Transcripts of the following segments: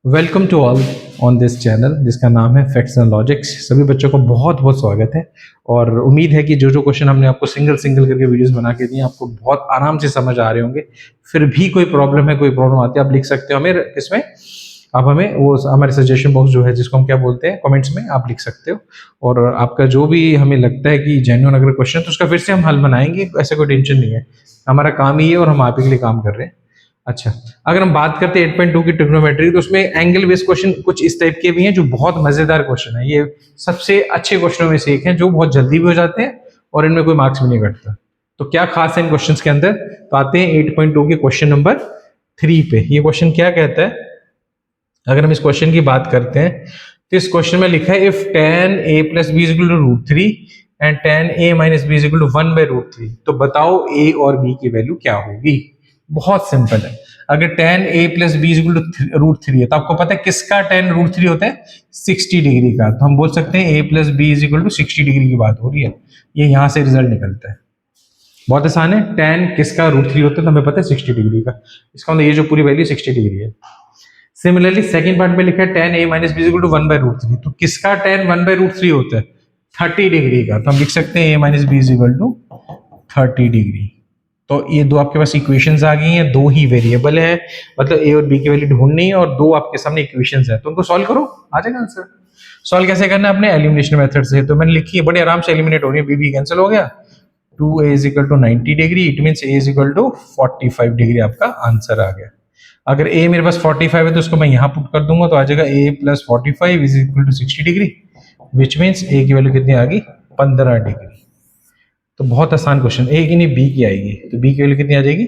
Welcome to all on this channel जिसका नाम है फैक्ट्स एंड लॉजिक्स। सभी बच्चों को बहुत बहुत स्वागत है और उम्मीद है कि जो जो क्वेश्चन हमने आपको सिंगल सिंगल करके वीडियोस बना के दिए आपको बहुत आराम से समझ आ रहे होंगे। फिर भी कोई प्रॉब्लम है, कोई प्रॉब्लम आती है, आप लिख सकते हो हमें इसमें, आप हमें वो हमारे सजेशन बॉक्स जो है जिसको हम क्या बोलते हैं कमेंट्स में आप लिख सकते हो। और आपका जो भी हमें लगता है कि जेन्युइन अगर क्वेश्चन तो उसका फिर से हम हल बनाएंगे, ऐसा कोई टेंशन नहीं है। हमारा काम ही है और हम आप ही के लिए काम कर रहे हैं। अच्छा, अगर हम बात करते हैं 8.2 की ट्रिग्नोमेट्री तो उसमें एंगल बेस्ड क्वेश्चन कुछ इस टाइप के भी हैं जो बहुत मजेदार क्वेश्चन है। ये सबसे अच्छे क्वेश्चनों में से एक है जो बहुत जल्दी भी हो जाते हैं और इनमें कोई मार्क्स भी नहीं कटता। तो क्या खास है इन क्वेश्चंस के अंदर, तो आते हैं 8.2 के क्वेश्चन नंबर 3 पे। ये क्वेश्चन क्या कहता है, अगर हम इस क्वेश्चन की बात करते हैं तो इस क्वेश्चन में लिखा है if tan a plus b is equal to √3 and tan a minus b is equal to 1/√3 तो बताओ a और b की वैल्यू क्या होगी। बहुत सिंपल है। अगर tan a plus b is equal to √3 है तो आपको पता है किसका tan √3 होता है, 60 डिग्री का। तो हम बोल सकते हैं a plus b is equal to 60 degree की बात हो रही है। ये यहां से रिजल्ट निकलता है। बहुत आसान है, tan किसका √3 होता है तो हमें पता है 60 डिग्री का। इसका मतलब ये जो पूरी वैल्यू 60 डिग्री है। सिमिलरली सेकंड पार्ट में लिखा है tan a minus b is equal to 1/√3 तो किसका tan 1/√3 होता है, 30 डिग्री का। तो हम लिख सकते हैं a minus b is equal to 30 degree. तो ये दो आपके पास इक्वेशंस आ गई हैं, दो ही वेरिएबल है, मतलब a और b की वैल्यू ढूंढनी है और दो आपके सामने इक्वेशंस है, तो उनको सॉल्व करो, आ जाएगा आंसर। सॉल्व कैसे करना है, अपने एलिमिनेशन मेथड से। तो मैंने लिखी है, बड़े आराम से एलिमिनेट हो रही है, b b कैंसिल हो गया, 2a is equal to 90 degree, it means a is equal to 45 degree आपका आंसर आ गया। अगर a मेरे पास 45 है तो उसको मैं यहाँ पुट कर दूंगा तो आ जाएगा a plus 45 is equal to 60 degree, which means a की वैल्यू कितनी आ गई, 15 डिग्री। तो बहुत आसान क्वेश्चन, a की नहीं b की आएगी, तो b की वैल्यू कितनी आ जाएगी,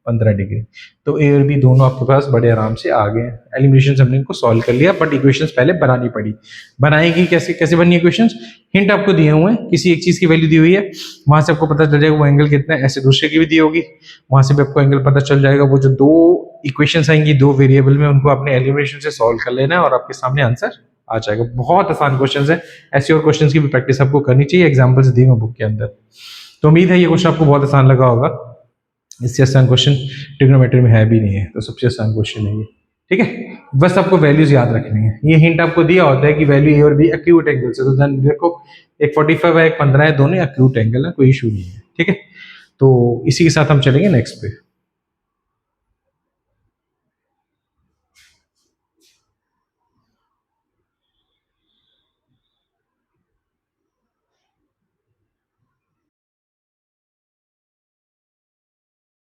15 डिग्री। तो a और b दोनों आपके पास बड़े आराम से आ गए। एलिमिनेशन से हमने इनको सॉल्व कर लिया, बट इक्वेशंस पहले बनानी पड़ी। बनाएगी कैसे, कैसे बननी इक्वेशंस, हिंट आपको दिए हुए हैं, किसी एक चीज की वैल्यू दी हुई है, वहां से आपको पता चल जाएगा वो एंगल कितना है। ऐसे दूसरे की भी दी होगी, वहां से भी आपको एंगल पता चल जाएगा। वो जो दो इक्वेशंस आएंगी दो वेरिएबल में, उनको आपने एलिमिनेशन से सॉल्व कर लेना है और आपके सामने आंसर आ जाएगा। बहुत आसान क्वेश्चन है, ऐसे और क्वेश्चन की भी प्रैक्टिस आपको करनी चाहिए। एग्जाम्पल्स दी हुए बुक के अंदर। तो उम्मीद है ये क्वेश्चन आपको बहुत आसान लगा होगा। इससे आसान क्वेश्चन ट्रिग्नोमेट्री में है भी नहीं है, तो सबसे आसान क्वेश्चन है ये। ठीक है, बस आपको वैल्यूज याद रखनी है। ये हिंट आपको दिया होता है कि वैल्यू ए और बी एक्यूट एंगल से, तो देन देखो एक 45 है एक 15 है, दोनों एक्यूट एंगल है, कोई इशू नहीं है। ठीक है, तो इसी के साथ हम चलेंगे नेक्स्ट पे।